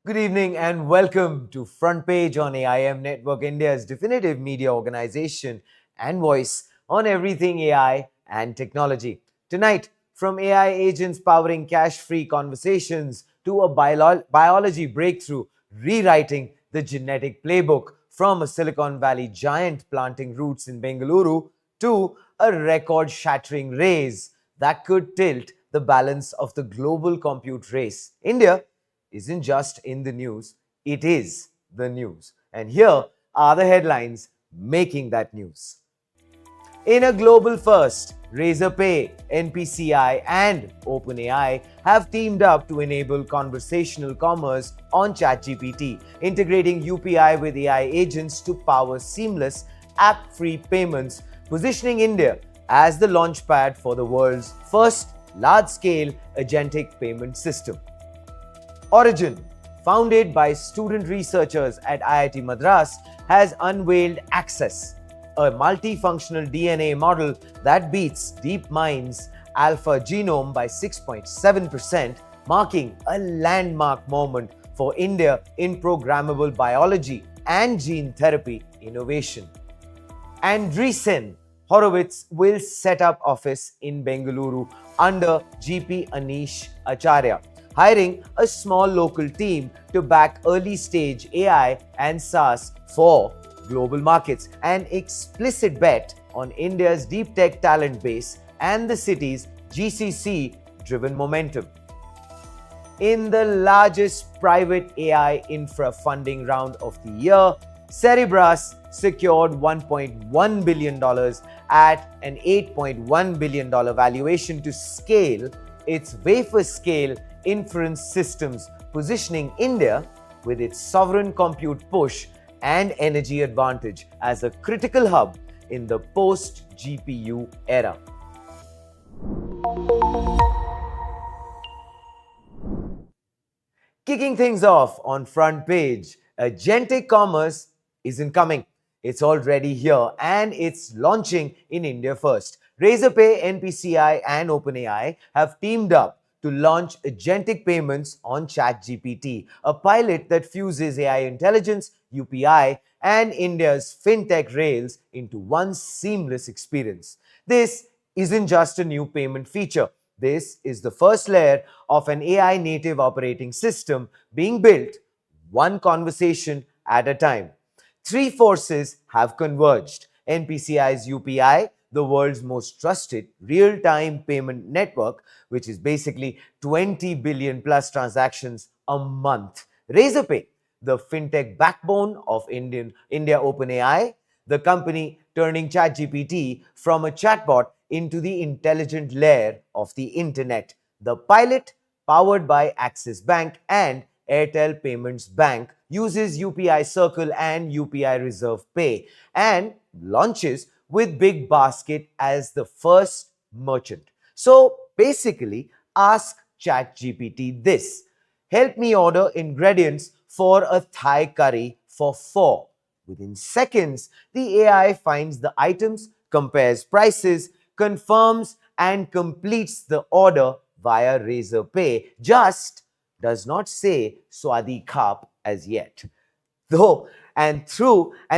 Good evening and welcome to Front Page on AIM Network, India's definitive media organization and voice on everything AI and technology. Tonight, from AI agents powering cash-free conversations to a biology breakthrough rewriting the genetic playbook, from a Silicon Valley giant planting roots in Bengaluru to a record-shattering raise that could tilt the balance of the global compute race. India isn't just in the news, it is the news. And here are the headlines making that news. In a global first, Razorpay, NPCI, and OpenAI have teamed up to enable conversational commerce on ChatGPT, integrating UPI with AI agents to power seamless, app-free payments, positioning India as the launchpad for the world's first large-scale agentic payment system. Origin, founded by student researchers at IIT Madras, has unveiled Access, a multifunctional DNA model that beats DeepMind's AlphaGenome by 6.7%, marking a landmark moment for India in programmable biology and gene therapy innovation. Andreessen Horowitz will set up office in Bengaluru under GP Anish Acharya, hiring a small local team to back early-stage AI and SaaS for global markets, an explicit bet on India's deep tech talent base and the city's GCC-driven momentum. In the largest private AI infra funding round of the year, Cerebras secured $1.1 billion at an $8.1 billion valuation to scale its wafer-scale Inference systems, positioning India with its sovereign compute push and energy advantage as a critical hub in the post-GPU era. Kicking things off on Front Page, agentic commerce isn't coming. It's already here and it's launching in India first. Razorpay, NPCI, and OpenAI have teamed up to launch agentic payments on ChatGPT, a pilot that fuses AI intelligence, UPI, and India's fintech rails into one seamless experience. This isn't just a new payment feature. This is the first layer of an AI native operating system being built one conversation at a time. Three forces have converged: NPCI's UPI, the world's most trusted real-time payment network, which is basically 20 billion plus transactions a month. Razorpay, the fintech backbone of India OpenAI, the company turning ChatGPT from a chatbot into the intelligent layer of the internet. The pilot, powered by Axis Bank and Airtel Payments Bank, uses UPI Circle and UPI Reserve Pay and launches with Big Basket as the first merchant. So basically, ask ChatGPT this: help me order ingredients for a Thai curry for 4. Within seconds, the AI finds the items, compares prices, confirms and completes the order via Razorpay. Just does not say Swadi Khap as yet. And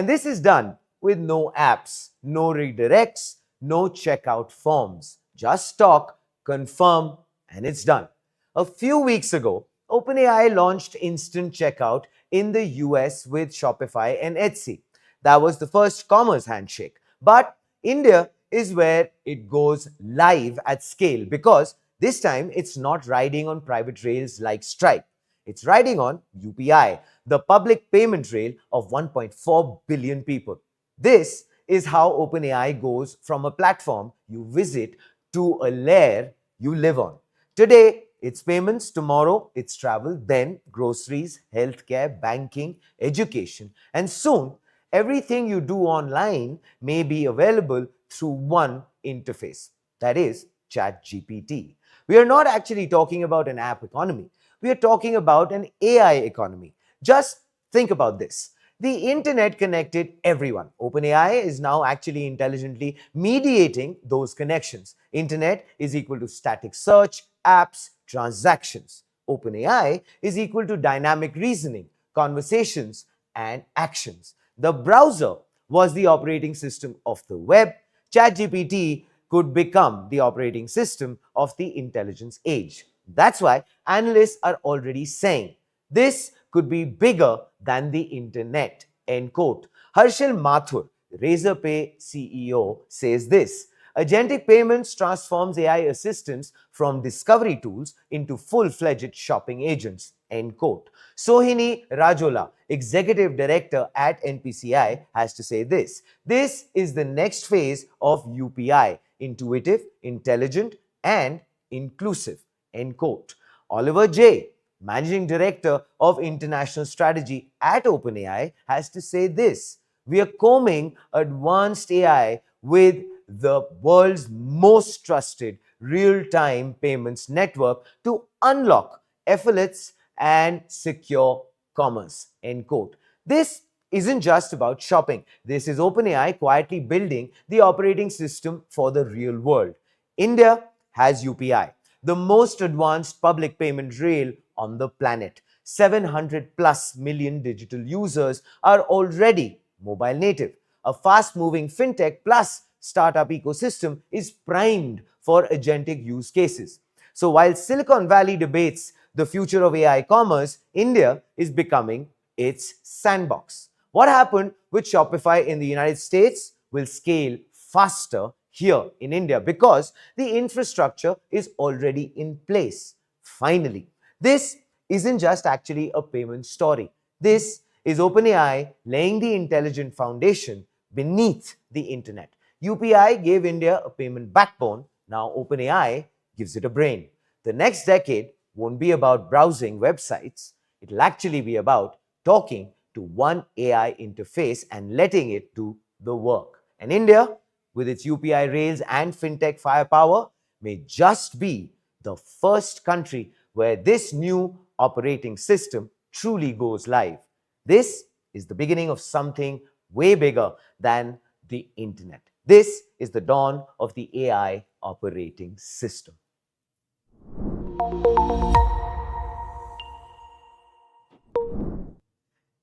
this is done with no apps, no redirects, no checkout forms. Just talk, confirm, and it's done. A few weeks ago, OpenAI launched instant checkout in the US with Shopify and Etsy. That was the first commerce handshake. But India is where it goes live at scale, because this time it's not riding on private rails like Stripe. It's riding on UPI, the public payment rail of 1.4 billion people. This is how OpenAI goes from a platform you visit to a layer you live on. Today, it's payments, tomorrow, it's travel, then groceries, healthcare, banking, education, and soon, everything you do online may be available through one interface, that is, ChatGPT. We are not actually talking about an app economy, we are talking about an AI economy. Just think about this. The internet connected everyone. OpenAI is now actually intelligently mediating those connections. Internet is equal to static search, apps, transactions. OpenAI is equal to dynamic reasoning, conversations, and actions. The browser was the operating system of the web. ChatGPT could become the operating system of the intelligence age. That's why analysts are already saying this could be bigger than the internet. End quote. Harshil Mathur, Razorpay CEO, says this. Agentic payments transforms AI assistants from discovery tools into full-fledged shopping agents. End quote. Sohini Rajola, executive director at NPCI, has to say this. This is the next phase of UPI, intuitive, intelligent, and inclusive. End quote. Oliver J., managing director of international strategy at OpenAI, has to say this. We are combing advanced AI with the world's most trusted real-time payments network to unlock effortless and secure commerce. End quote. This isn't just about shopping. This is OpenAI quietly building the operating system for the real world. India has UPI, the most advanced public payment rail on the planet. 700 plus million digital users are already mobile native. A fast-moving fintech plus startup ecosystem is primed for agentic use cases. So while Silicon Valley debates the future of AI commerce, India is becoming its sandbox. What happened with Shopify in the United States will scale faster here in India because the infrastructure is already in place. Finally, this isn't just actually a payment story. This is OpenAI laying the intelligent foundation beneath the internet. UPI gave India a payment backbone. Now OpenAI gives it a brain. The next decade won't be about browsing websites. It'll actually be about talking to one AI interface and letting it do the work. And India, with its UPI rails and fintech firepower, may just be the first country where this new operating system truly goes live. This is the beginning of something way bigger than the internet. This is the dawn of the AI operating system.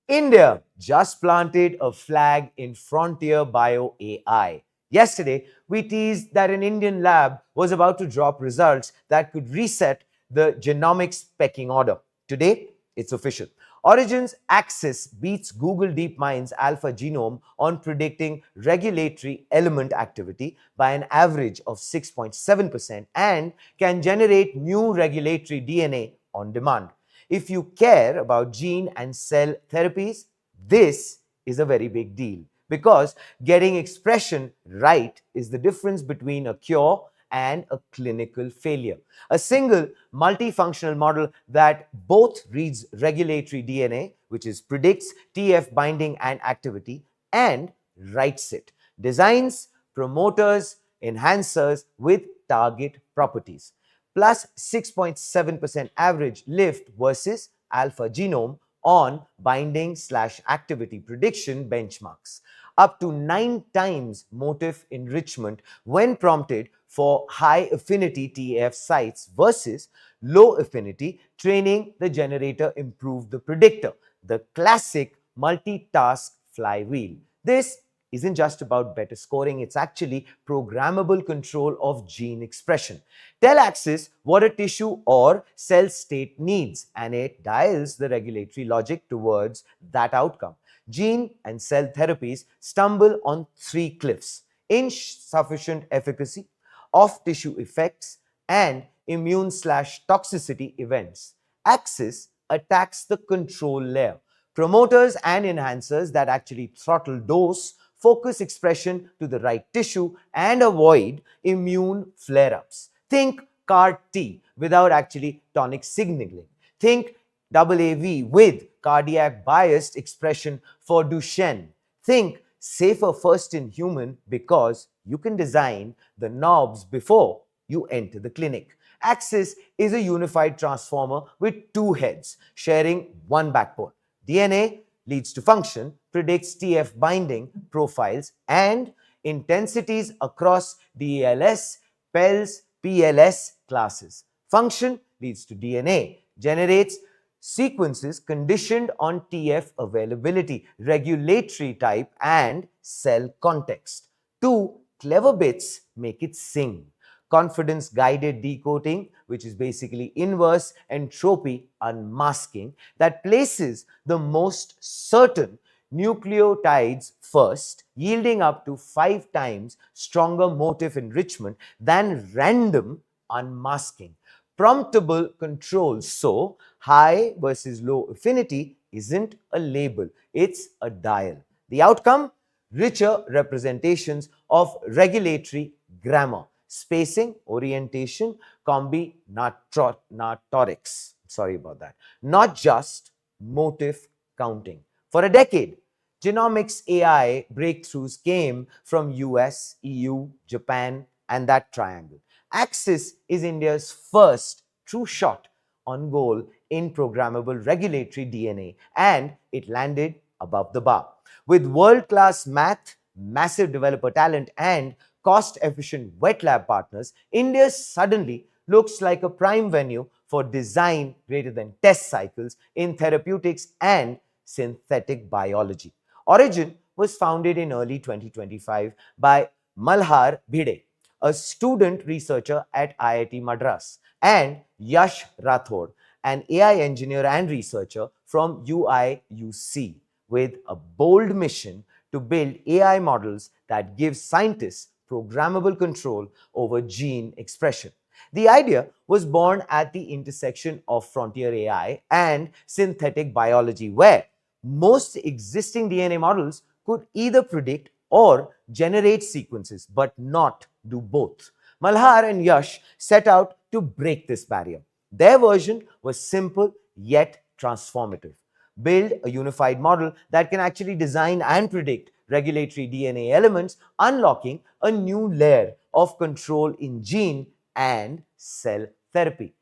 India just planted a flag in frontier bio AI. Yesterday, we teased that an Indian lab was about to drop results that could reset the genomics pecking order. Today, it's official. Origin's Axis beats Google DeepMind's AlphaGenome on predicting regulatory element activity by an average of 6.7% and can generate new regulatory DNA on demand. If you care about gene and cell therapies, this is a very big deal because getting expression right is the difference between a cure and a clinical failure. A single multifunctional model that both reads regulatory DNA, which is predicts TF binding and activity, and writes it, designs promoters, enhancers with target properties, plus 6.7% average lift versus AlphaGenome on binding/activity prediction benchmarks, up to 9 times motif enrichment when prompted for high affinity TF sites versus low affinity, training the generator improved the predictor, the classic multitask flywheel. This isn't just about better scoring, it's actually programmable control of gene expression. Tell Axis what a tissue or cell state needs, and it dials the regulatory logic towards that outcome. Gene and cell therapies stumble on 3 cliffs: insufficient efficacy, off-tissue effects, and immune/toxicity events. Axis attacks the control layer, promoters and enhancers that actually throttle dose, focus expression to the right tissue, and avoid immune flare ups. Think CAR T without actually tonic signaling. Think AAV with cardiac biased expression for Duchenne. Think safer first in human because you can design the knobs before you enter the clinic. Axis is a unified transformer with two heads sharing one backbone. DNA leads to function, predicts TF binding profiles and intensities across DALS, PELS, PLS classes. Function leads to DNA, generates sequences conditioned on TF availability, regulatory type, and cell context. Two clever bits make it sing. Confidence guided decoding, which is basically inverse entropy unmasking, that places the most certain nucleotides first, yielding up to 5 times stronger motif enrichment than random unmasking. Promptable control. So, high versus low affinity isn't a label, it's a dial. The outcome? Richer representations of regulatory grammar, spacing, orientation, combinatorics. Sorry about that. Not just motif counting. For a decade, genomics AI breakthroughs came from US, EU, Japan, and that triangle. Axis is India's first true shot on goal in programmable regulatory DNA, and it landed above the bar. With world-class math, massive developer talent, and cost-efficient wet lab partners, India suddenly looks like a prime venue for design greater than test cycles in therapeutics and synthetic biology. Origin was founded in early 2025 by Malhar Bhide, a student researcher at IIT Madras, and Yash Rathod, an AI engineer and researcher from UIUC, with a bold mission to build AI models that give scientists programmable control over gene expression. The idea was born at the intersection of frontier AI and synthetic biology, where most existing DNA models could either predict or generate sequences, but not do both. Malhar and Yash set out to break this barrier. Their version was simple yet transformative. Build a unified model that can actually design and predict regulatory DNA elements, unlocking a new layer of control in gene and cell therapy.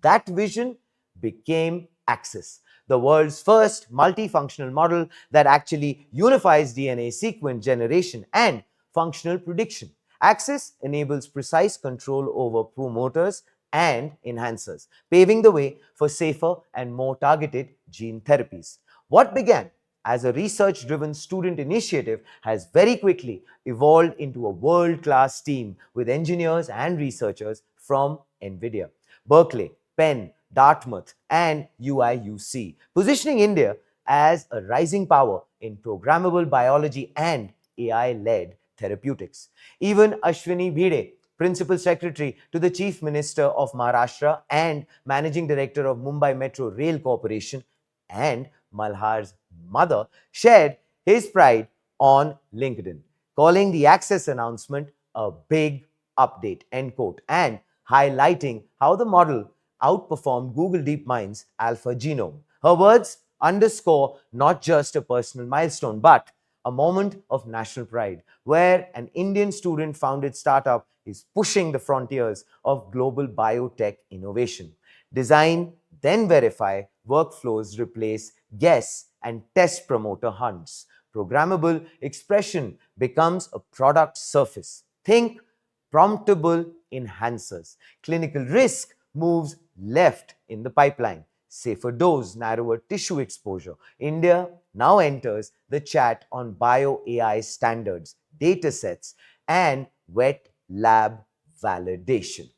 That vision became Axis, the world's first multifunctional model that actually unifies DNA sequence generation and functional prediction. Axis enables precise control over promoters and enhancers, paving the way for safer and more targeted gene therapies. What began as a research-driven student initiative has very quickly evolved into a world-class team with engineers and researchers from NVIDIA, Berkeley, Penn, Dartmouth, and UIUC, positioning India as a rising power in programmable biology and AI-led therapeutics. Even Ashwini Bhide, Principal Secretary to the Chief Minister of Maharashtra and Managing Director of Mumbai Metro Rail Corporation, and Malhar's mother, shared his pride on LinkedIn, calling the Access announcement a big update, end quote, and highlighting how the model outperformed Google DeepMind's AlphaGenome. Her words underscore not just a personal milestone, but a moment of national pride, where an Indian student-founded startup is pushing the frontiers of global biotech innovation. Design, then verify, workflows replace guess and test promoter hunts. Programmable expression becomes a product surface. Think promptable enhancers. Clinical risk moves left in the pipeline. Safer dose, narrower tissue exposure. India now enters the chat on bio-AI standards, datasets, and wet lab validation.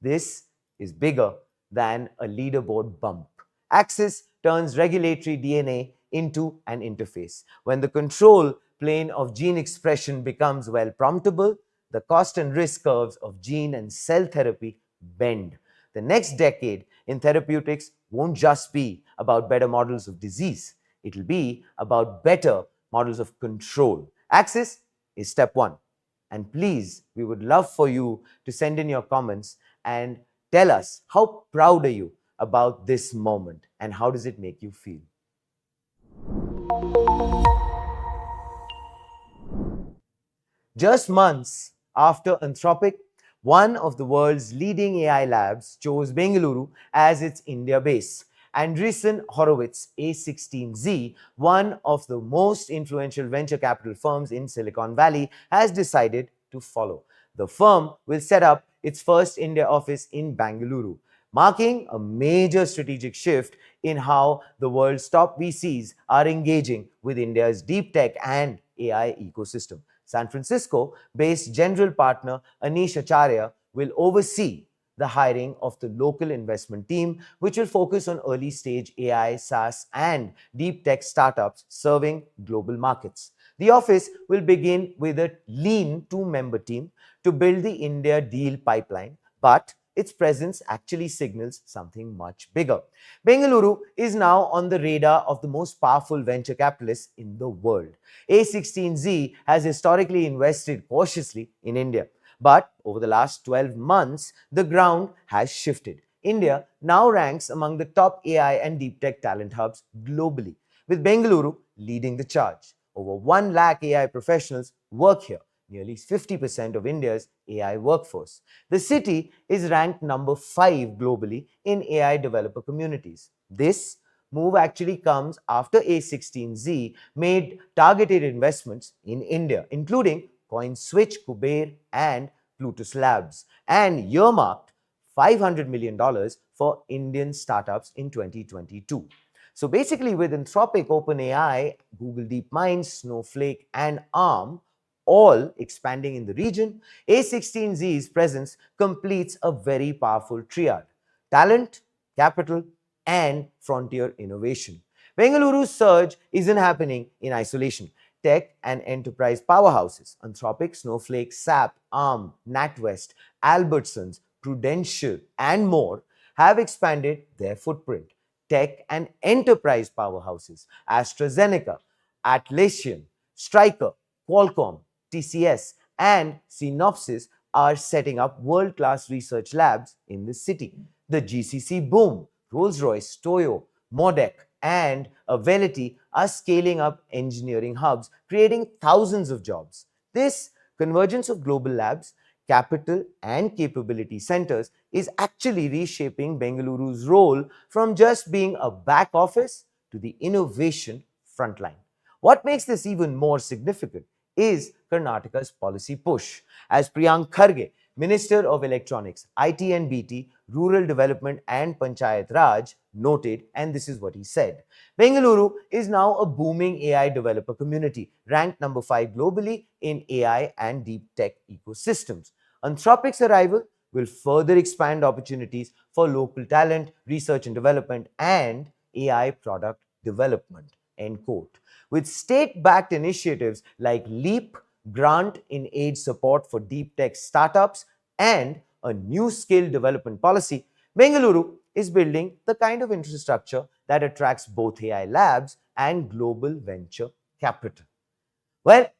This is bigger than a leaderboard bump. Axis turns regulatory DNA into an interface. When the control plane of gene expression becomes well promptable, the cost and risk curves of gene and cell therapy bend. The next decade in therapeutics won't just be about better models of disease. It'll be about better models of control. Axis is step one. And please, we would love for you to send in your comments and tell us how proud are you about this moment and how does it make you feel. Just months after Anthropic, one of the world's leading AI labs chose Bengaluru as its India base. Andreessen Horowitz, a16z, one of the most influential venture capital firms in Silicon Valley, has decided to follow. The firm will set up its first India office in Bengaluru, marking a major strategic shift in how the world's top VCs are engaging with India's deep tech and AI ecosystem. San Francisco-based general partner Anish Acharya will oversee the hiring of the local investment team, which will focus on early-stage AI, SaaS, and deep tech startups serving global markets. The office will begin with a lean two-member team to build the India deal pipeline, but its presence actually signals something much bigger. Bengaluru is now on the radar of the most powerful venture capitalists in the world. A16z has historically invested cautiously in India, but over the last 12 months, the ground has shifted. India now ranks among the top AI and deep tech talent hubs globally, with Bengaluru leading the charge. Over 1 lakh AI professionals work here, nearly 50% of India's AI workforce. The city is ranked number 5 globally in AI developer communities. This move actually comes after A16z made targeted investments in India, including CoinSwitch, Kuber, and Plutus Labs, and earmarked $500 million for Indian startups in 2022. So basically, with Anthropic, OpenAI, Google DeepMind, Snowflake, and ARM all expanding in the region, A16z's presence completes a very powerful triad: talent, capital, and frontier innovation. Bengaluru's surge isn't happening in isolation. Tech and enterprise powerhouses, Anthropic, Snowflake, SAP, ARM, NatWest, Albertsons, Prudential, and more, have expanded their footprint. Tech and enterprise powerhouses, AstraZeneca, Atlassian, Stryker, Qualcomm, TCS, and Synopsys are setting up world-class research labs in the city. The GCC boom, Rolls-Royce, Toyo, Modec, and Avelity are scaling up engineering hubs, creating thousands of jobs. This convergence of global labs, capital, and capability centers is actually reshaping Bengaluru's role from just being a back office to the innovation frontline. What makes this even more significant is Karnataka's policy push. As Priyank Kharge, Minister of Electronics, IT and BT, Rural Development and Panchayat Raj, noted, and this is what he said: Bengaluru is now a booming AI developer community, ranked number 5 globally in AI and deep tech ecosystems. Anthropic's arrival will further expand opportunities for local talent, research and development, and AI product development. End quote. With state-backed initiatives like LEAP, grant in aid support for deep tech startups, and a new skill development policy, Bengaluru is building the kind of infrastructure that attracts both AI labs and global venture capital. Well,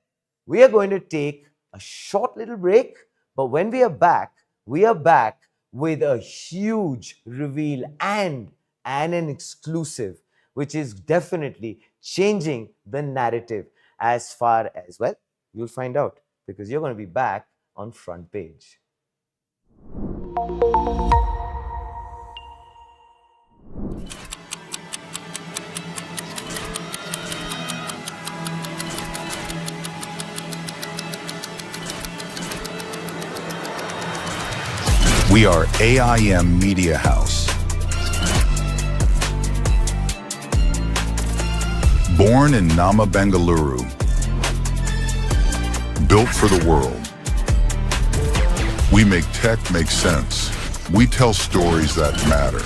we are going to take a short little break, but when we are back with a huge reveal and an exclusive, which is definitely changing the narrative as far as, well, you'll find out because you're going to be back on Front Page. We are AIM Media House. Born in Nama, Bengaluru. Built for the world. We make tech make sense. We tell stories that matter.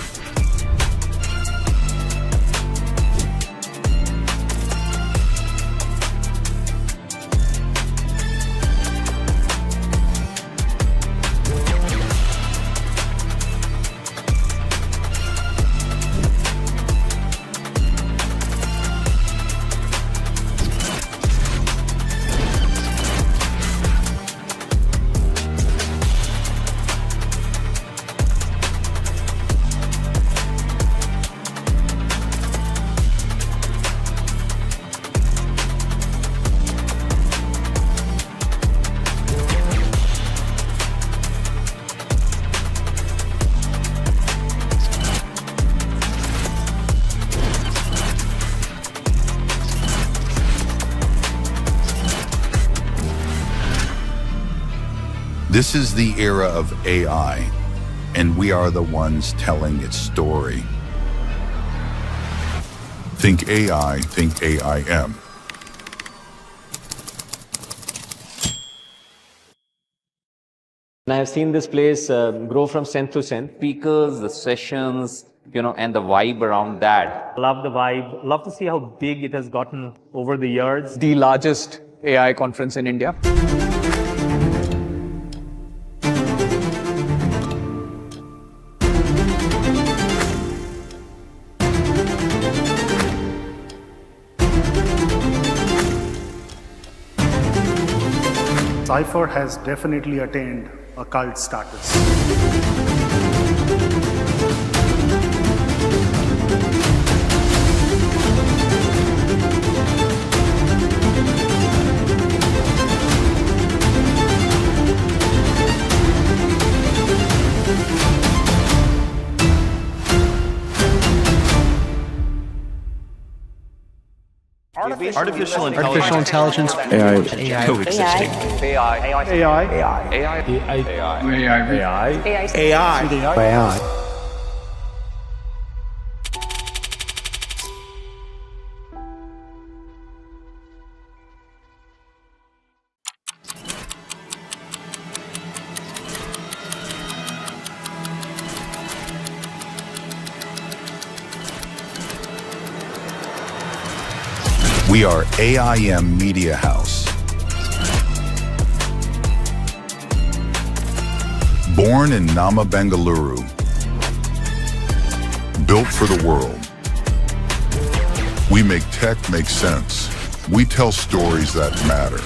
This is the era of AI, and we are the ones telling its story. Think AI, think AIM. And I have seen this place grow from strength to strength. Speakers, the sessions, and the vibe around that. Love the vibe. Love to see how big it has gotten over the years. The largest AI conference in India. Cypher has definitely attained a cult status. Artificial intelligence. AI. Coexisting. AI. We are AIM Media House. Born in Nama, Bengaluru. Built for the world. We make tech make sense. We tell stories that matter.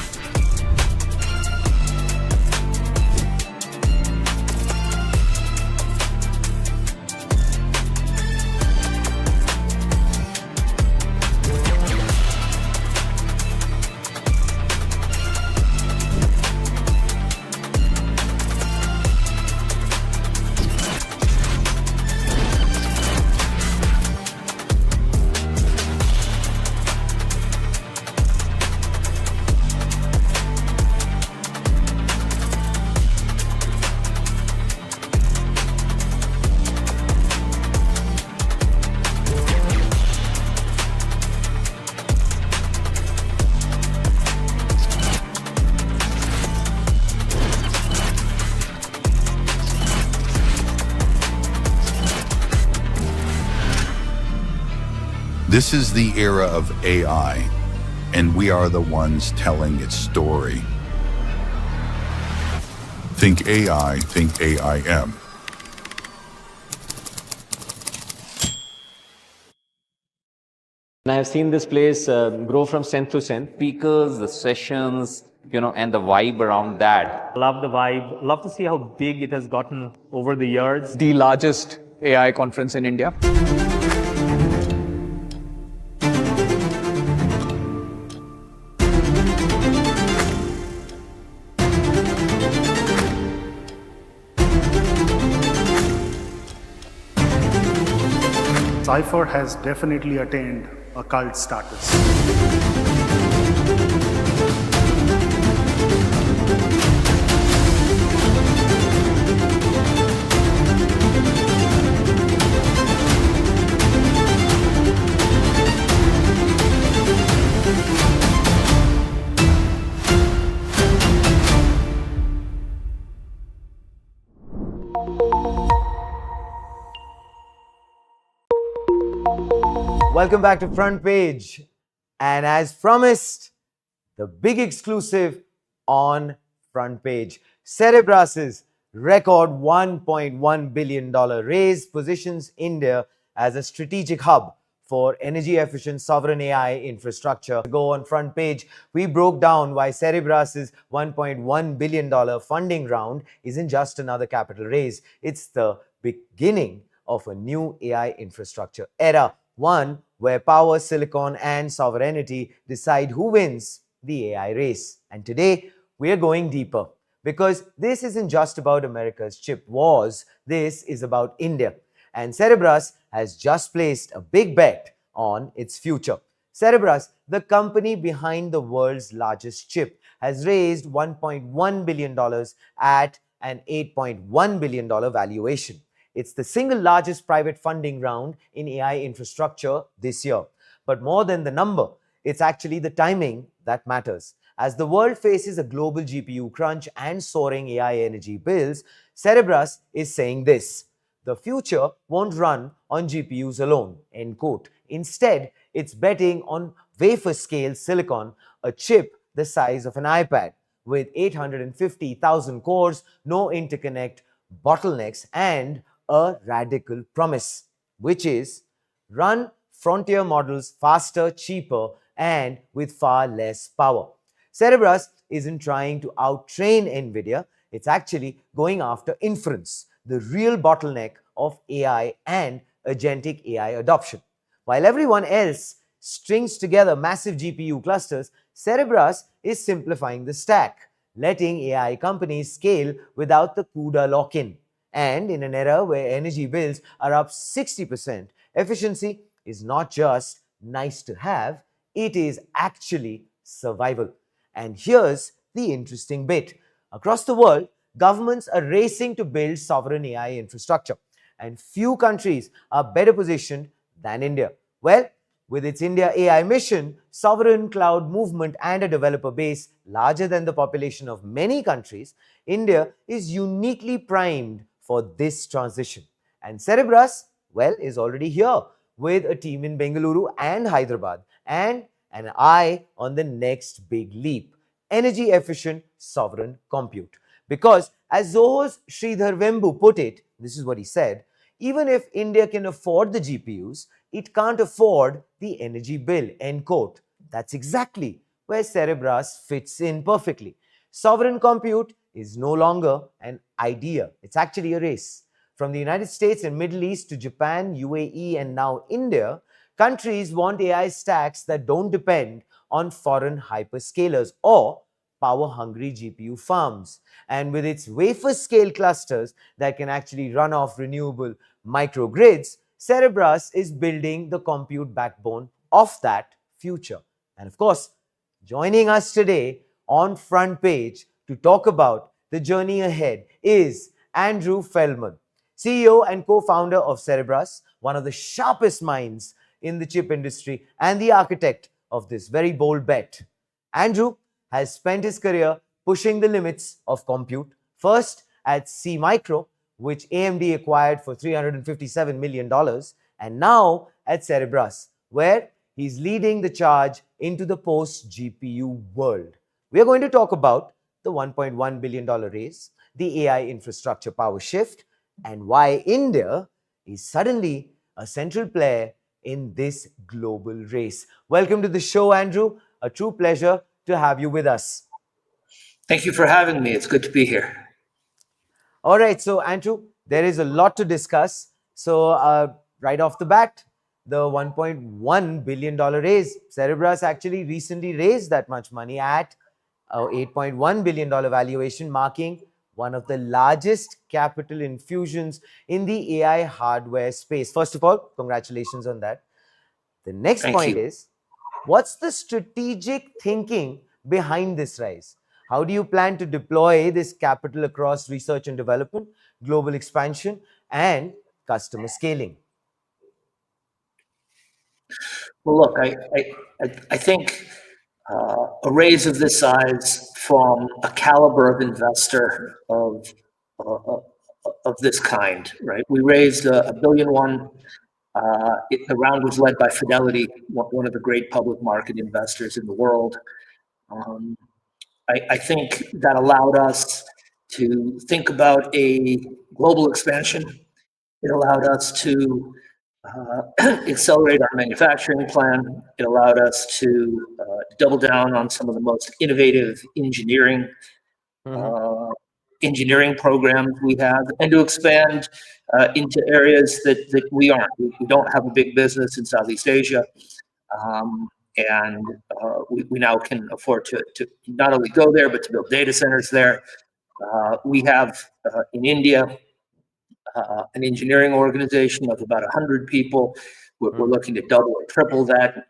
This is the era of AI, and we are the ones telling its story. Think AI, think AIM. And I have seen this place grow from strength to strength. Speakers, the sessions, and the vibe around that. Love the vibe. Love to see how big it has gotten over the years. The largest AI conference in India. Cypher has definitely attained a cult status. Welcome back to Front Page. And as promised, the big exclusive on Front Page. Cerebras' record $1.1 billion raise positions India as a strategic hub for energy-efficient sovereign AI infrastructure. Go on Front Page, we broke down why Cerebras' $1.1 billion funding round isn't just another capital raise. It's the beginning of a new AI infrastructure era. One where power, silicon, and sovereignty decide who wins the AI race. And today, we're going deeper because this isn't just about America's chip wars, this is about India. And Cerebras has just placed a big bet on its future. Cerebras, the company behind the world's largest chip, has raised $1.1 billion at an $8.1 billion valuation. It's the single largest private funding round in AI infrastructure this year. But more than the number, it's actually the timing that matters. As the world faces a global GPU crunch and soaring AI energy bills, Cerebras is saying this: the future won't run on GPUs alone, end quote. Instead, it's betting on wafer-scale silicon, a chip the size of an iPad, with 850,000 cores, no interconnect bottlenecks, and a radical promise, which is run frontier models faster, cheaper, and with far less power. Cerebras isn't trying to outtrain NVIDIA, it's actually going after inference, the real bottleneck of AI and agentic AI adoption. While everyone else strings together massive GPU clusters, Cerebras is simplifying the stack, letting AI companies scale without the CUDA lock-in. And in an era where energy bills are up 60%, efficiency is not just nice to have, it is actually survival. And here's the interesting bit. Across the world, governments are racing to build sovereign AI infrastructure, and few countries are better positioned than India. Well, with its India AI mission, sovereign cloud movement, and a developer base larger than the population of many countries, India is uniquely primed for this transition. And Cerebras, well, is already here with a team in Bengaluru and Hyderabad, and an eye on the next big leap: energy efficient sovereign compute. Because, as Zoho's Sridhar Vembu put it, this is what he said: even if India can afford the GPUs, it can't afford the energy bill, end quote. That's exactly where Cerebras fits in perfectly. Sovereign compute is no longer an idea, it's actually a race. From the United States and Middle East to Japan, UAE, and now India, countries want AI stacks that don't depend on foreign hyperscalers or power-hungry GPU farms. And with its wafer-scale clusters that can actually run off renewable microgrids, Cerebras is building the compute backbone of that future. And of course, joining us today on Front Page to talk about the journey ahead is Andrew Feldman, CEO and co-founder of Cerebras, one of the sharpest minds in the chip industry and the architect of this very bold bet. Andrew has spent his career pushing the limits of compute, first at C Micro, which AMD acquired for $357 million, and now at Cerebras, where he's leading the charge into the post-GPU world. We are going to talk about the $1.1 billion raise, the AI infrastructure power shift, and why India is suddenly a central player in this global race. Welcome to the show, Andrew. A true pleasure to have you with us. Thank you for having me. It's good to be here. All right, so Andrew, there is a lot to discuss. So right off the bat, the $1.1 billion raise, Cerebras actually recently raised that much money at $8.1 billion valuation, marking one of the largest capital infusions in the AI hardware space. First of all, congratulations on that. The next point is, what's the strategic thinking behind this rise? How do you plan to deploy this capital across research and development, global expansion, and customer scaling? Well, look, I think a raise of this size from a caliber of investor of this kind, right? We raised $1.1 billion. The round was led by Fidelity, one of the great public market investors in the world. I think that allowed us to think about a global expansion. It allowed us to accelerate our manufacturing plan. It allowed us to double down on some of the most innovative engineering programs we have, and to expand into areas that we aren't. We don't have a big business in Southeast Asia. And we now can afford to not only go there, but to build data centers there. We have in India an engineering organization of about 100 people. We're looking to double or triple that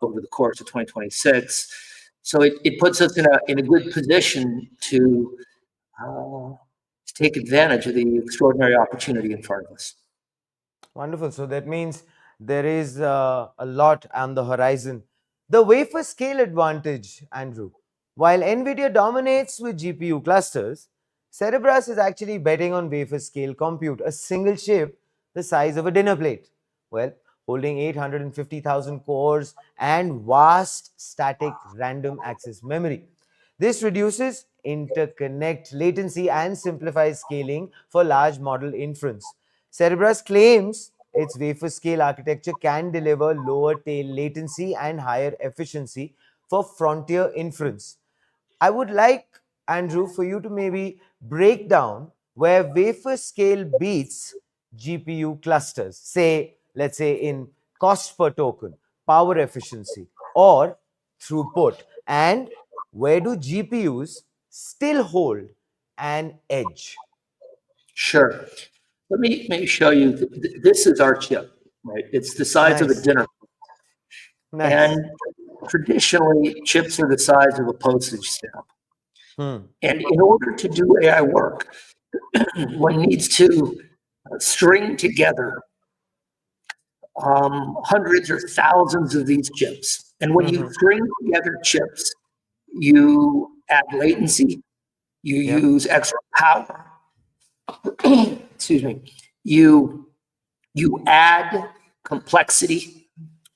over the course of 2026. So it puts us in a good position to take advantage of the extraordinary opportunity in front of us. Wonderful. So that means there is a lot on the horizon. The wafer scale advantage, Andrew. While NVIDIA dominates with GPU clusters, Cerebras is actually betting on wafer scale compute, a single chip the size of a dinner plate. Well, holding 850,000 cores and vast static random access memory. This reduces interconnect latency and simplifies scaling for large model inference. Cerebras claims its wafer scale architecture can deliver lower tail latency and higher efficiency for frontier inference. I would like, Andrew, for you to maybe break down where wafer scale beats GPU clusters, say, let's say in cost per token, power efficiency, or throughput, and where do GPUs still hold an edge? Sure. Let me show you. This is our chip, right? It's the size of a Nice. dinner. Nice. And traditionally, chips are the size of a postage stamp. Hmm. And in order to do AI work, one needs to string together hundreds or thousands of these chips. And when you string together chips, you add latency, you use extra power. Excuse me. You add complexity.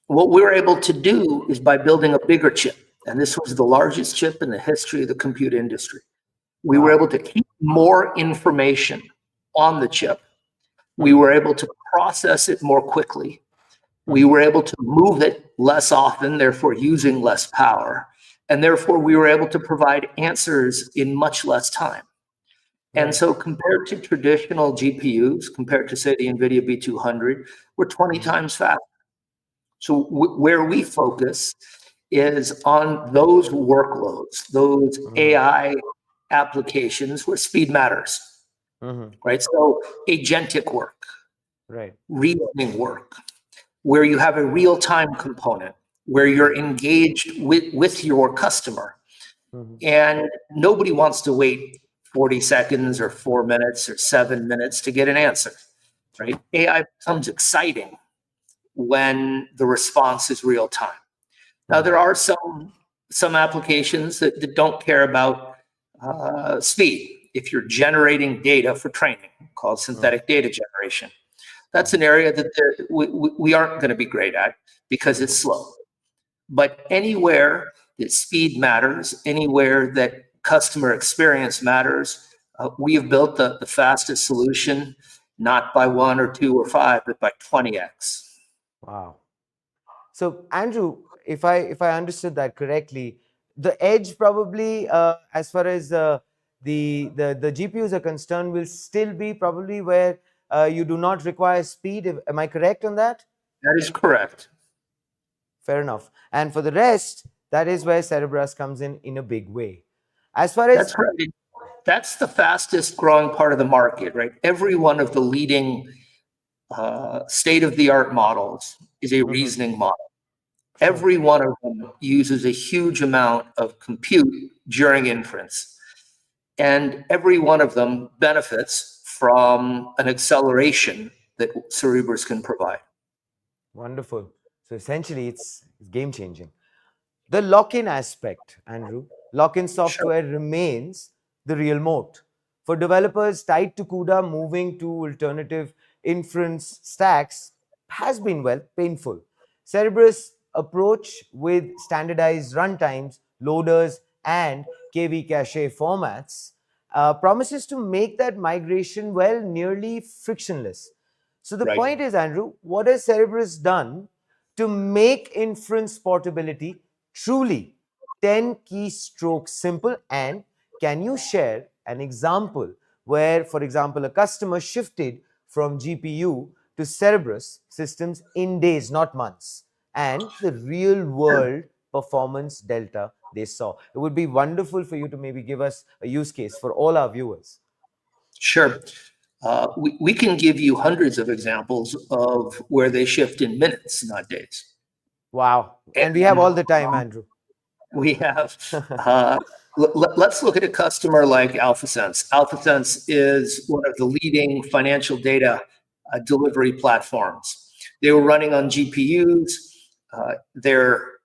What we're able to do is by building a bigger chip, and this was the largest chip in the history of the compute industry. We were able to keep more information on the chip. We were able to process it more quickly. We were able to move it less often, therefore using less power. And therefore, we were able to provide answers in much less time. And so compared to traditional GPUs, compared to, say, the NVIDIA B200, we're 20 times faster. So where we focus is on those workloads, those AI applications where speed matters, right? So agentic work, reasoning work, where you have a real-time component, where you're engaged with your customer. And nobody wants to wait 40 seconds or 4 minutes or 7 minutes to get an answer, right? AI becomes exciting when the response is real time. Now, there are some applications that don't care about speed. If you're generating data for training, called synthetic data generation, that's an area that we aren't going to be great at because it's slow. But anywhere that speed matters, anywhere that customer experience matters, we have built the fastest solution, not by 1 or 2 or 5, but by 20x. Wow. So, Andrew, if I understood that correctly, the edge probably, as far as the GPUs are concerned, will still be probably where you do not require speed. Am I correct on that? That is correct. Fair enough. And for the rest, that is where Cerebras comes in a big way. As far as that's right. That's the fastest growing part of the market, right? Every one of the leading state-of-the-art models is a reasoning model. Every one of them uses a huge amount of compute during inference. And every one of them benefits from an acceleration that Cerebras can provide. Wonderful. So essentially, it's game-changing. The lock-in aspect, Andrew, lock-in software remains the real moat. For developers tied to CUDA, moving to alternative inference stacks has been, well, painful. Cerebras' approach with standardized runtimes, loaders, and KV cache formats promises to make that migration, well, nearly frictionless. So the point is, Andrew, what has Cerebras done to make inference portability truly 10 keystrokes simple? And can you share an example where, for example, a customer shifted from GPU to Cerebras systems in days, not months, and the real world performance delta they saw? It would be wonderful for you to maybe give us a use case for all our viewers. Sure. We can give you hundreds of examples of where they shift in minutes, not days. Wow. And we have all the time, Andrew. We have, let's look at a customer like AlphaSense. AlphaSense is one of the leading financial data delivery platforms. They were running on GPUs. Their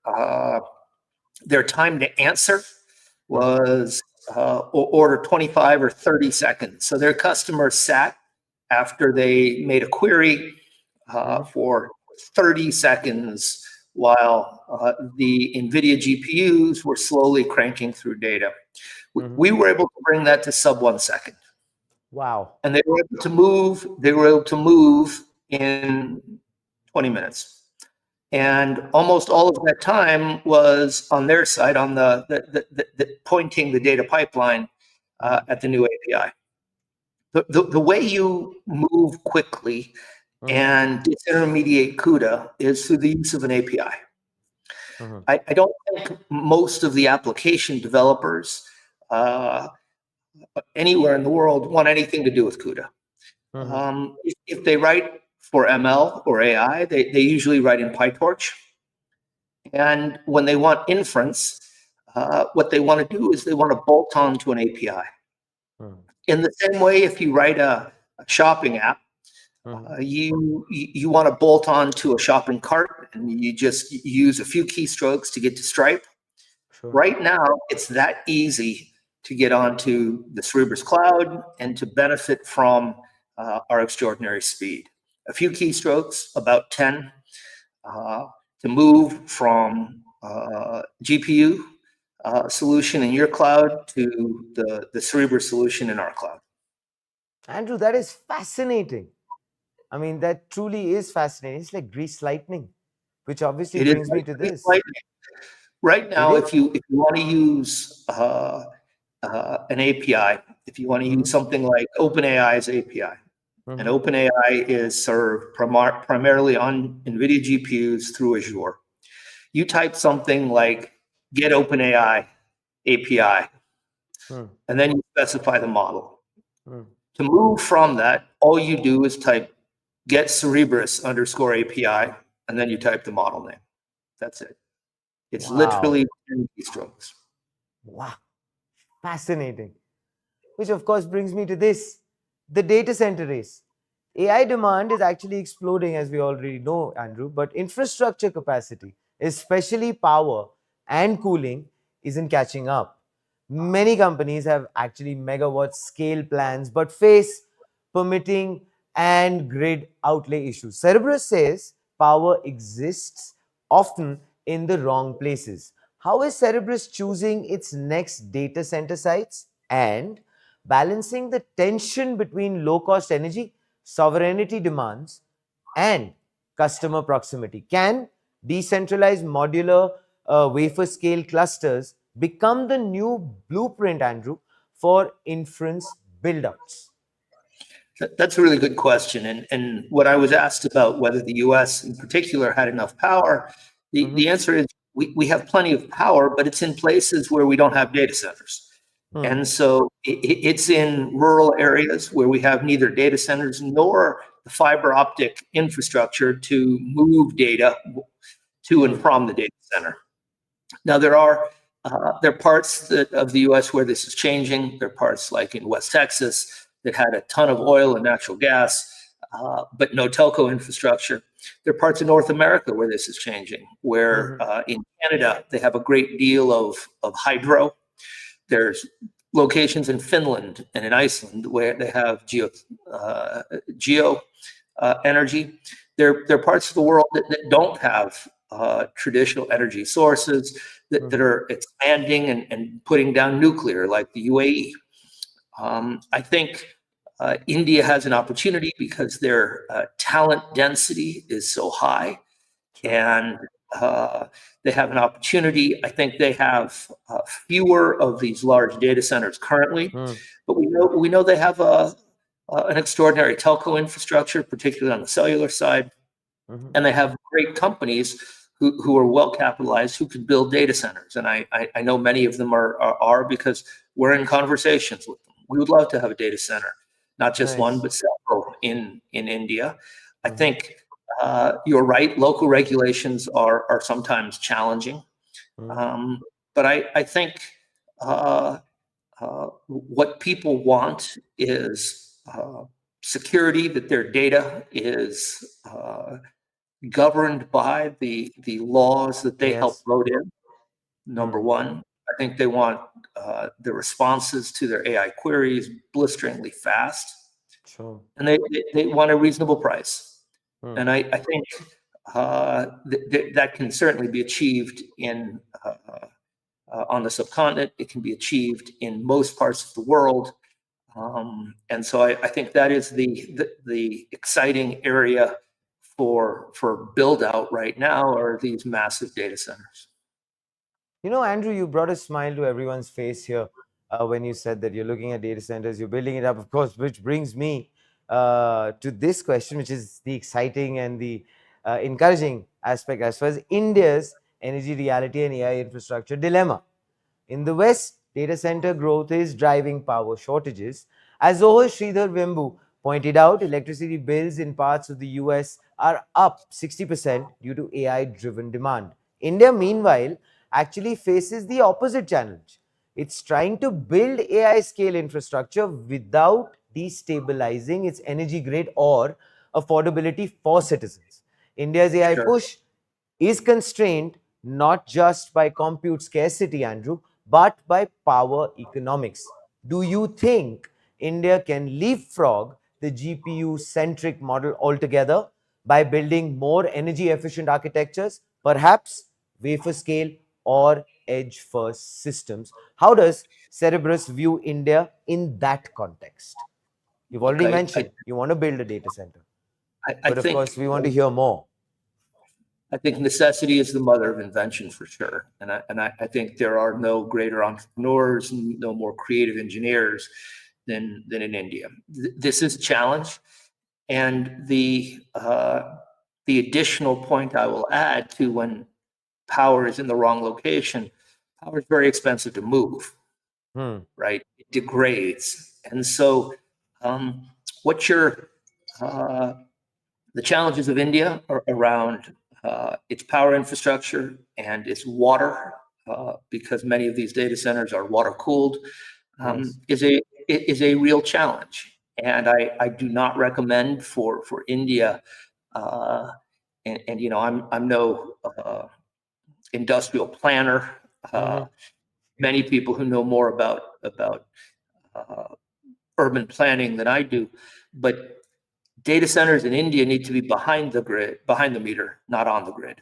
time to answer was order 25 or 30 seconds. So their customers sat after they made a query for 30 seconds while the NVIDIA GPUs were slowly cranking through data. We were able to bring that to sub 1 second. Wow. And they were able to move in 20 minutes. And almost all of that time was on their side, on the pointing the data pipeline at the new API. The way you move quickly and disintermediate CUDA is through the use of an API. I don't think most of the application developers anywhere in the world want anything to do with CUDA. If they write for ML or AI, they usually write in PyTorch. And when they want inference, what they want to do is they want to bolt on to an API. In the same way, if you write a shopping app, you want to bolt on to a shopping cart and you just use a few keystrokes to get to Stripe. Right now, it's that easy to get onto the Cerebras cloud and to benefit from our extraordinary speed. A few keystrokes, about 10, to move from GPU solution in your cloud to the Cerebras solution in our cloud. Andrew, that is fascinating. I mean, that truly is fascinating. It's like grease lightning, which obviously brings me to this. Right now, if you want to use an API, if you want to use something like OpenAI's API, and OpenAI is served primarily on NVIDIA GPUs through Azure. You type something like get OpenAI API, and then you specify the model. To move from that, all you do is type get Cerebras _API, and then you type the model name. That's it. It's literally 10 keystrokes. Wow. Fascinating. Which of course brings me to this, the data center race. AI demand is actually exploding, as we already know, Andrew, but infrastructure capacity, especially power and cooling, isn't catching up. Many companies have actually megawatt scale plans, but face permitting and grid outlay issues. Cerebras says power exists often in the wrong places. How is Cerebras choosing its next data center sites and balancing the tension between low-cost energy, sovereignty demands, and customer proximity? Can decentralized modular wafer-scale clusters become the new blueprint, Andrew, for inference build-outs? That's a really good question. And what I was asked about whether the US in particular had enough power, the answer is we have plenty of power, but it's in places where we don't have data centers. And so it's in rural areas where we have neither data centers nor the fiber optic infrastructure to move data to and from the data center. Now, there are parts of the US where this is changing. There are parts like in West Texas that had a ton of oil and natural gas, but no telco infrastructure. There are parts of North America where this is changing, where in Canada, they have a great deal of hydro. There's locations in Finland and in Iceland where they have geo energy. There are parts of the world that don't have traditional energy sources that are expanding and putting down nuclear, like the UAE. I think India has an opportunity because their talent density is so high, and they have an opportunity. I think they have fewer of these large data centers currently, but we know they have an extraordinary telco infrastructure, particularly on the cellular side, and they have great companies who are well capitalized who could build data centers. And I know many of them are because we're in conversations with them. We would love to have a data center, not just one, but several in India. I think you're right, local regulations are sometimes challenging. But I think what people want is security, that their data is governed by the laws that they help Yes. vote in. Number one, I think they want the responses to their AI queries blisteringly fast, and they want a reasonable price. And I think that can certainly be achieved in on the subcontinent. It can be achieved in most parts of the world. And so I think that is the exciting area for build out right now, are these massive data centers. You know, Andrew, you brought a smile to everyone's face here when you said that you're looking at data centers, you're building it up, of course, which brings me to this question, which is the exciting and the encouraging aspect as far as India's energy reality and AI infrastructure dilemma. In the West, data center growth is driving power shortages. As Zohar Sridhar Vembu pointed out, electricity bills in parts of the US are up 60% due to AI driven demand. India, meanwhile, actually faces the opposite challenge. It's trying to build AI scale infrastructure without destabilizing its energy grid or affordability for citizens. India's AI Sure. push is constrained not just by compute scarcity, Andrew, but by power economics. Do you think India can leapfrog the GPU centric model altogether by building more energy efficient architectures, perhaps wafer scale or edge first systems? How does Cerebras view India in that context? You've already Okay, mentioned you want to build a data center, I but of think course, we want to hear more. I think necessity is the mother of invention for sure. And I think there are no greater entrepreneurs, no more creative engineers than in India. This is a challenge. And the additional point I will add to, when power is in the wrong location, power is very expensive to move, right? It degrades. And so what you're the challenges of India are around its power infrastructure and its water, because many of these data centers are water cooled, is a real challenge. And I do not recommend for India, and you know, I'm no industrial planner. Many people who know more about urban planning than I do, but data centers in India need to be behind the grid, behind the meter, not on the grid.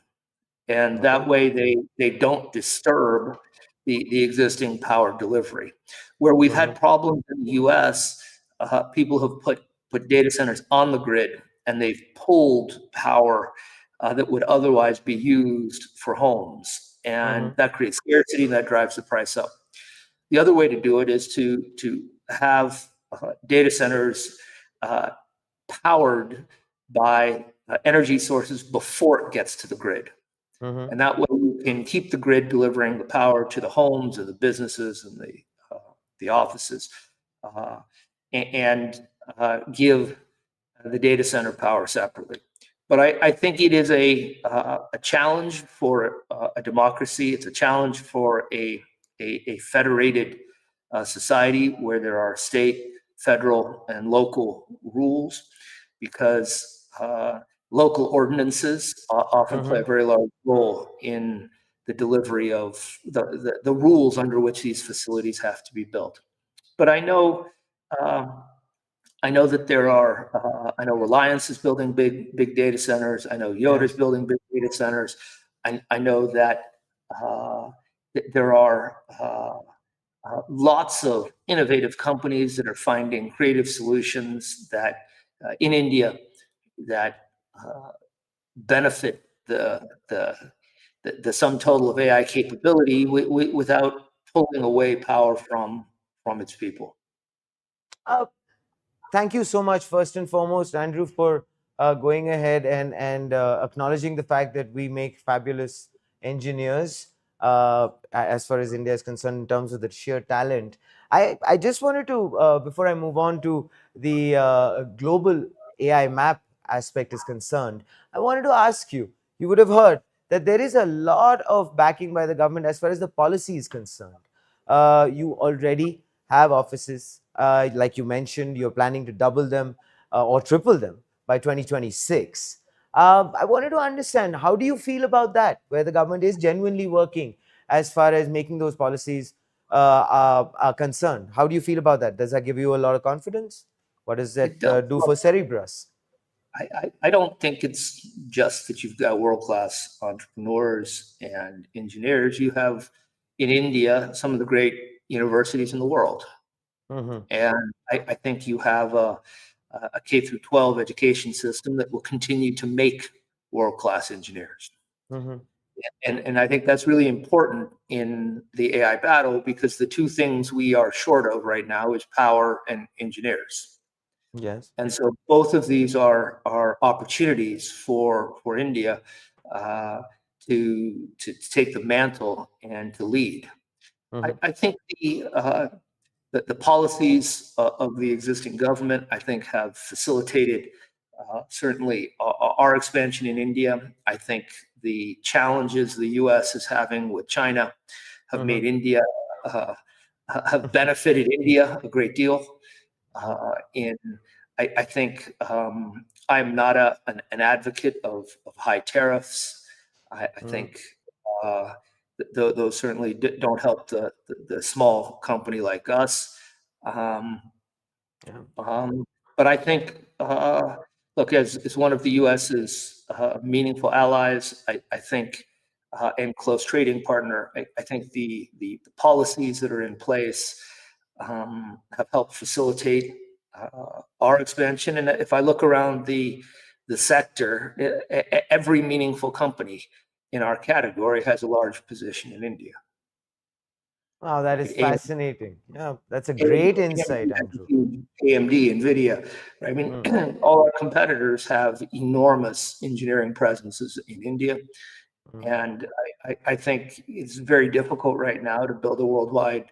And that way they don't disturb the existing power delivery. Where we've had problems in the US, people have put data centers on the grid, and they've pulled power that would otherwise be used for homes. And that creates scarcity, and that drives the price up. The other way to do it is to have data centers powered by energy sources before it gets to the grid. And that way you can keep the grid delivering the power to the homes and the businesses and the offices, and give the data center power separately. But I think it is a challenge for a democracy. It's a challenge for a federated society where there are state, federal, and local rules, because local ordinances often play a very large role in the delivery of the rules under which these facilities have to be built. But I know that there are, I know Reliance is building big data centers. I know Yoda is building big data centers. I know that there are lots of innovative companies that are finding creative solutions that in India that benefit the sum total of AI capability without pulling away power from its people. Thank you so much, first and foremost, Andrew, for going ahead and acknowledging the fact that we make fabulous engineers as far as India is concerned in terms of the sheer talent. I just wanted to, before I move on to the global AI map aspect is concerned, I wanted to ask you, you would have heard that there is a lot of backing by the government as far as the policy is concerned. You already have offices, like you mentioned, you're planning to double them or triple them by 2026. I wanted to understand, how do you feel about that, where the government is genuinely working as far as making those policies are concerned? How do you feel about that? Does that give you a lot of confidence? What does that do for Cerebras? I don't think it's just that you've got world-class entrepreneurs and engineers. You have in India some of the great universities in the world. And I think you have a K through 12 education system that will continue to make world-class engineers. And I think that's really important in the AI battle, because the two things we are short of right now is power and engineers. Yes. And so both of these are opportunities for India to take the mantle and to lead. I think the policies of the existing government, I think, have facilitated certainly our expansion in India. I think the challenges the U.S. is having with China have made India, have benefited India a great deal. I think I'm not an advocate of high tariffs. I think those certainly don't help the small company like us. But I think, look, as one of the U.S.'s meaningful allies, I think, and close trading partner, I think the policies that are in place have helped facilitate our expansion. And if I look around the sector, every meaningful company in our category has a large position in India. Wow, that is fascinating. Yeah, that's a great insight, Andrew. AMD, NVIDIA. I mean, all our competitors have enormous engineering presences in India. And I think it's very difficult right now to build a worldwide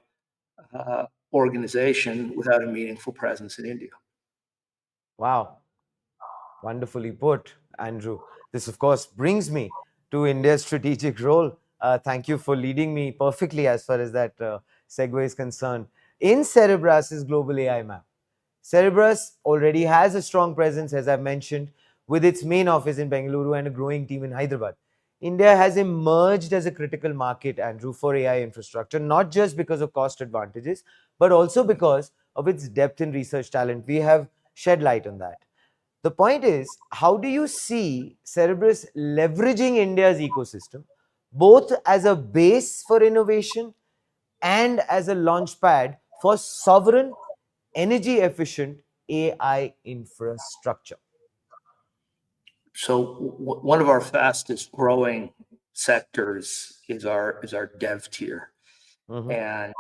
organization without a meaningful presence in India. Wow. Wonderfully put, Andrew. This, of course, brings me to India's strategic role. Thank you for leading me perfectly as far as that segue is concerned. In Cerebras' global AI map, Cerebras already has a strong presence, as I've mentioned, with its main office in Bengaluru and a growing team in Hyderabad. India has emerged as a critical market, Andrew, for AI infrastructure, not just because of cost advantages, but also because of its depth in research talent. We have shed light on that. The point is, how do you see Cerebras leveraging India's ecosystem, both as a base for innovation and as a launchpad for sovereign, energy-efficient AI infrastructure? So one of our fastest growing sectors is our dev tier, and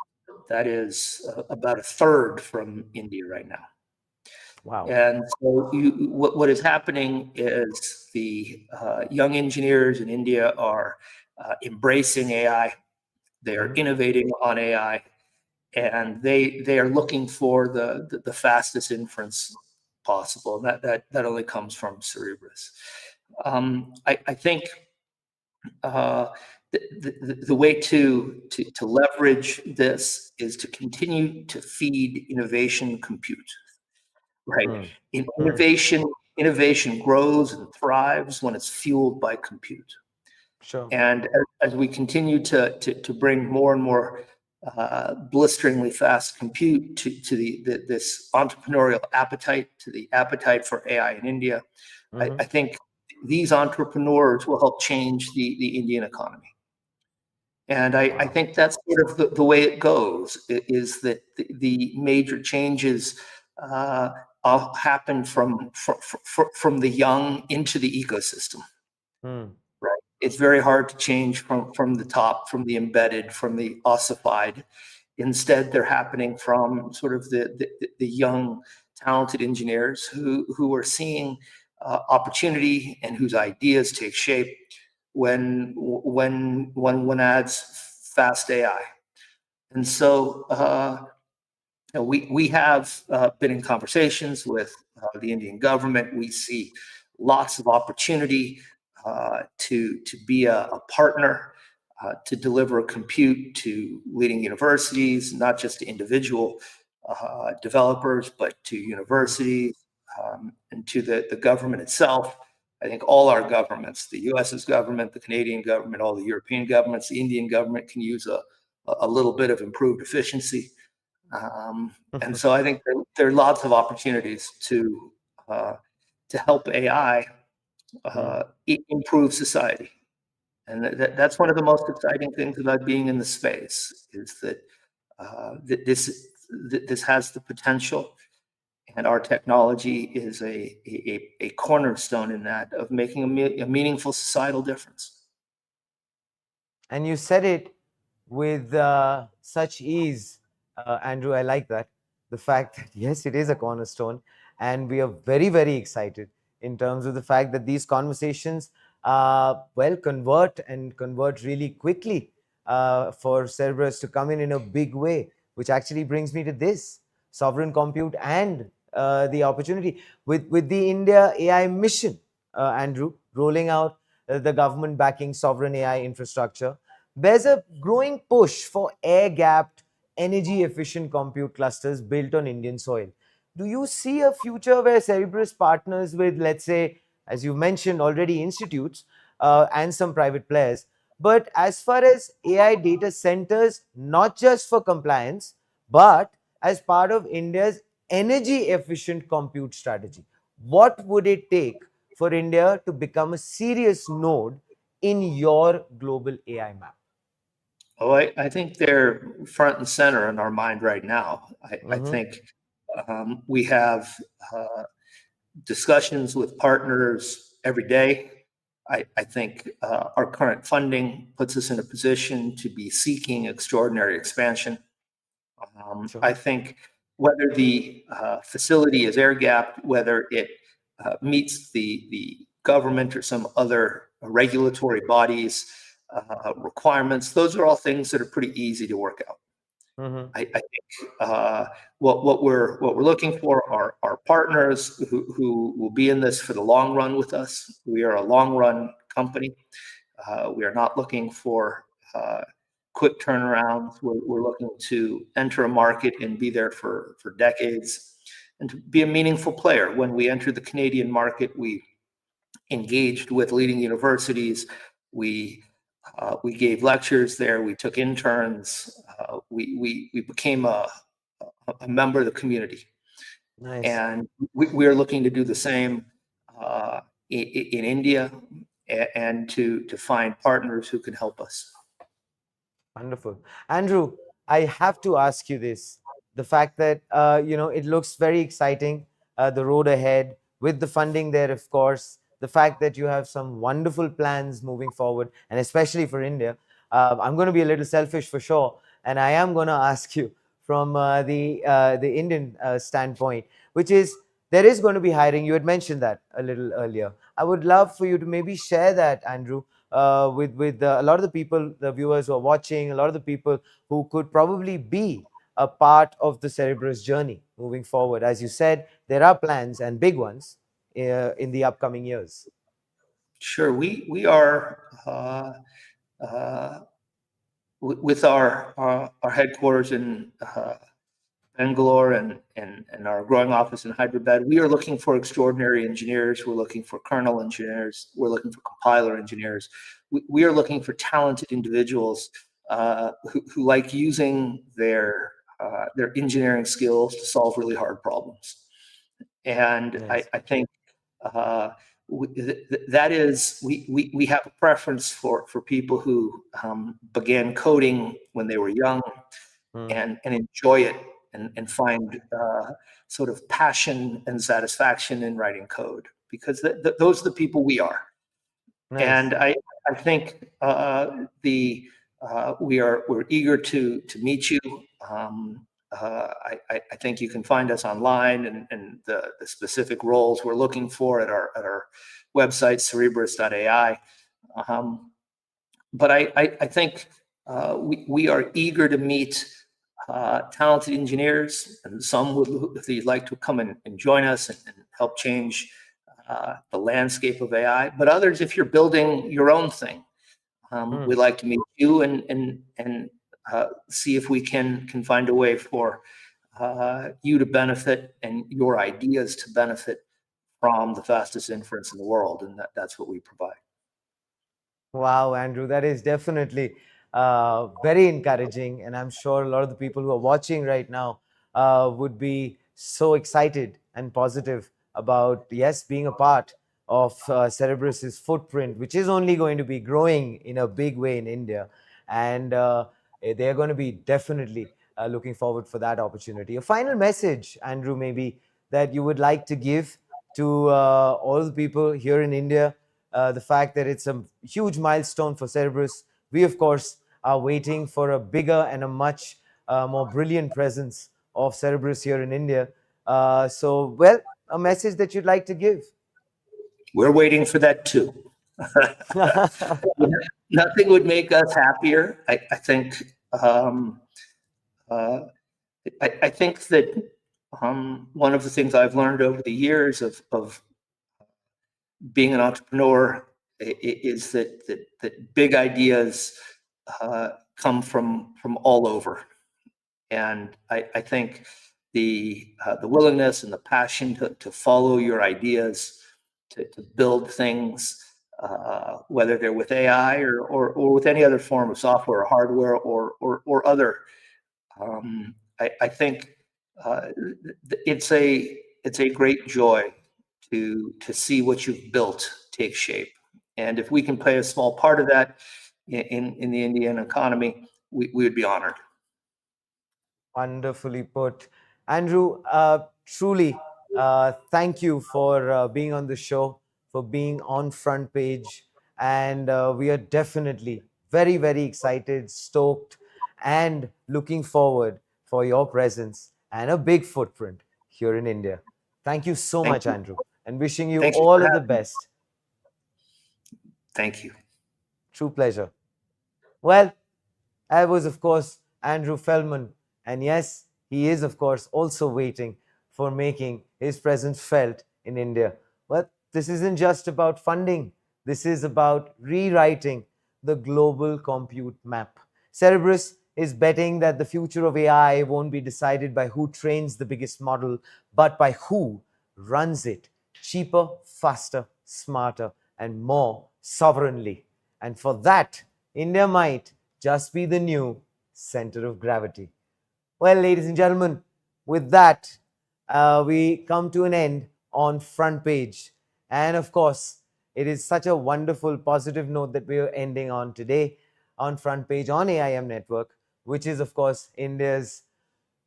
that is about a third from India right now. Wow. And so what is happening is the young engineers in India are embracing AI. They are innovating on AI, and they are looking for the fastest inference possible. That only comes from Cerebras. I think the way to leverage this is to continue to feed innovation compute. Right. Innovation grows and thrives when it's fueled by compute. Sure. And as we continue to bring more and more blisteringly fast compute to this entrepreneurial appetite, to the appetite for AI in India, I think these entrepreneurs will help change the Indian economy. And I think that's sort of the way it goes, is that the major changes happen from the young into the ecosystem. Right. It's very hard to change from the top, from the embedded, from the ossified. Instead, they're happening from sort of the young, talented engineers who are seeing opportunity and whose ideas take shape when one adds fast AI. And so we have been in conversations with the Indian government. We see lots of opportunity to be a partner, to deliver compute to leading universities, not just to individual developers, but to universities and to the government itself. I think all our governments, the US's government, the Canadian government, all the European governments, the Indian government can use a little bit of improved efficiency. And so I think there are lots of opportunities to help AI improve society. And that's one of the most exciting things about being in the space, is that this has the potential, and our technology is a cornerstone in that, of making a meaningful societal difference. And you said it with such ease, Andrew. I like that. The fact that, yes, it is a cornerstone, and we are very, very excited in terms of the fact that these conversations convert really quickly for Cerebras to come in a big way, which actually brings me to this sovereign compute and the opportunity with the India AI mission, Andrew, rolling out the government backing sovereign AI infrastructure. There's a growing push for air-gapped, energy-efficient compute clusters built on Indian soil. Do you see a future where Cerebras partners with, let's say, as you mentioned already, institutes and some private players, but as far as AI data centers, not just for compliance, but as part of India's energy-efficient compute strategy? What would it take for India to become a serious node in your global AI map? Oh, I think they're front and center in our mind right now. I think we have discussions with partners every day. I think our current funding puts us in a position to be seeking extraordinary expansion. Sure. I think whether the facility is air-gapped, whether it meets the government or some other regulatory bodies requirements, those are all things that are pretty easy to work out. I think what we're looking for are partners who will be in this for the long run with us. We are a long run company. We are not looking for quick turnarounds. We're looking to enter a market and be there for decades, and to be a meaningful player. When we entered the Canadian market, we engaged with leading universities. We gave lectures there. We took interns. We became a member of the community. Nice. And we are looking to do the same in India, and to find partners who can help us. Wonderful. Andrew, I have to ask you this. The fact that, it looks very exciting, the road ahead, with the funding there, of course, the fact that you have some wonderful plans moving forward, and especially for India. I'm going to be a little selfish for sure, and I am going to ask you from the Indian standpoint, which is, there is going to be hiring. You had mentioned that a little earlier. I would love for you to maybe share that, Andrew, with a lot of the people, the viewers who are watching, a lot of the people who could probably be a part of the Cerebras journey moving forward. As you said, there are plans, and big ones, in the upcoming years. Sure, we are with our headquarters in Bengaluru and our growing office in Hyderabad. We are looking for extraordinary engineers. We're looking for kernel engineers. We're looking for compiler engineers. We are looking for talented individuals who like using their engineering skills to solve really hard problems. And Yes. I think that is, we have a preference for people who began coding when they were young and enjoy it, and find sort of passion and satisfaction in writing code, because those are the people we are. Nice. And I think we're eager to meet you. I think you can find us online, and the specific roles we're looking for at our website, cerebras.ai. But I think we are eager to meet talented engineers, and some would, if they'd like to come and join us and help change the landscape of AI, but others, if you're building your own thing, we'd like to meet you and see if we can find a way for you to benefit and your ideas to benefit from the fastest inference in the world, and that's what we provide. Wow, Andrew, that is definitely very encouraging. And I'm sure a lot of the people who are watching right now would be so excited and positive about, yes, being a part of Cerebrus's footprint, which is only going to be growing in a big way in India. And they're going to be definitely looking forward for that opportunity. A final message, Andrew, maybe that you would like to give to all the people here in India. The fact that it's a huge milestone for Cerebrus. We, of course, are waiting for a bigger and a much more brilliant presence of Cerebrus here in India. Well, a message that you'd like to give? We're waiting for that too. Nothing would make us happier. I think that one of the things I've learned over the years of being an entrepreneur is that big ideas come from all over, and I think the willingness and the passion to follow your ideas, to build things, whether they're with AI or with any other form of software or hardware or other, I think it's a great joy to see what you've built take shape. And if we can play a small part of that in the Indian economy, we would be honored. Wonderfully put. Andrew, truly, thank you for being on the show, for being on Front Page. And we are definitely very, very excited, stoked, and looking forward for your presence and a big footprint here in India. Thank you so much, Andrew, and wishing you all of the best. Thank you. True pleasure. Well, I was, of course, Andrew Feldman. And yes, he is, of course, also waiting for making his presence felt in India. But this isn't just about funding. This is about rewriting the global compute map. Cerebrus is betting that the future of AI won't be decided by who trains the biggest model, but by who runs it cheaper, faster, smarter, and more sovereignly. And for that, India might just be the new center of gravity. Well, ladies and gentlemen, with that, we come to an end on Front Page. And of course, it is such a wonderful, positive note that we are ending on today on Front Page on AIM Network, which is, of course, India's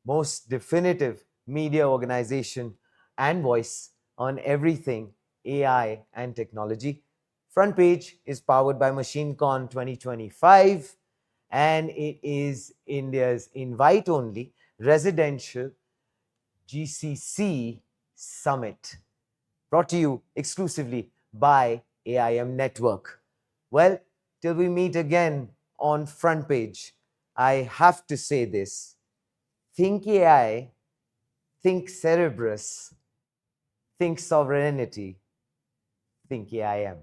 most definitive media organization and voice on everything AI and technology. Front Page is powered by MachineCon 2025. And it is India's invite-only residential GCC Summit, brought to you exclusively by AIM Network. Well, till we meet again on Front Page, I have to say this. Think AI, think Cerebrus, think sovereignty, think AIM.